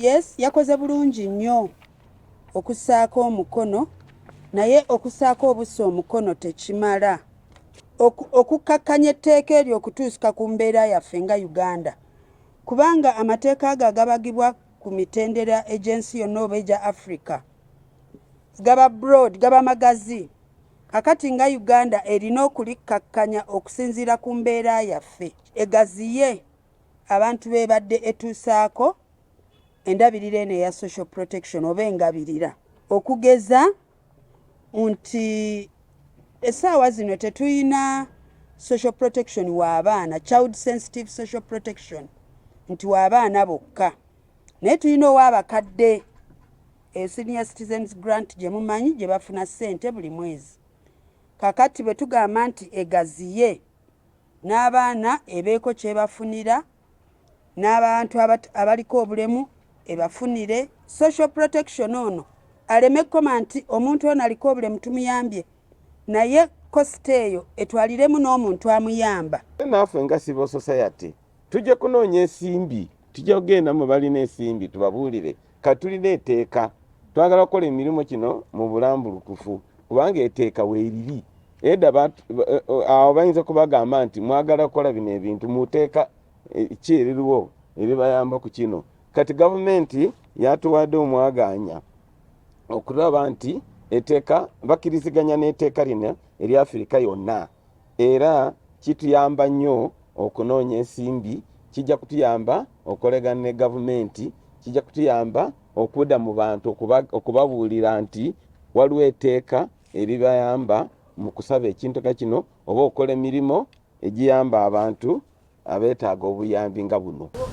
yes yakoze bulungi nnyo okussaako omukono naye okussaako obusa omukono tekimala okukkakkanya etteeka eryo okutuusa ku mbeera yaffe nga Uganda kubanga amateeka ago agabagibwa ku mitendera egy'ensi yonna oba egya Africa gaba broad gaba magazi kakati nga Uganda erina okulikkakkanya okusinziira ku mbeera yaffe egaziye abantu beebadde etuusaako endabirira eno eya social protection oba engabirira okugeza nti essaawa zino tetuyina social protection w'abaana child sensitive social protection nti w'abaana bokka naye tulina ow'abakadde senior citizens grant gye mumanyi gye bafuna ssente buli mwezi kakati bwe tugamba nti egaziye n'abaana ebeeko kye bafunira n'abantu abaliko obulemu ebafunire social protection ono aleme kkoma nti omuntu ono aliko obulemu tumuyambye naye kosita eyo etwaliremu n'omuntu amuyamba. Naffe nga civil society tujja kunoonya ensimbi tujja kugenda mu balina ensimbi tubabuulire katulina etteeka twagala okukola emirimu kino mu bulambulukufu kubanga etteeka weeriri edda awo bayinza kubagamba nti mwagala kukola bino ebintu muteeka ki eririwo eribayamba ku kino kati gavumenti yatuwadde omwaganya okulaba nti etteeka bakkiriziganya n'etteeka lino eri Afirika yonna era kituyamba nnyo okunoonya ensimbi kijja kutuyamba okukolegana ne gavumenti kijja kutuyamba okudda mu bantu okubabuulira nti waliwo etteeka eribayamba mu kusaba ekintu kino oba okukola emirimu egiyamba abantu abeetaaga obuyambi nga buno.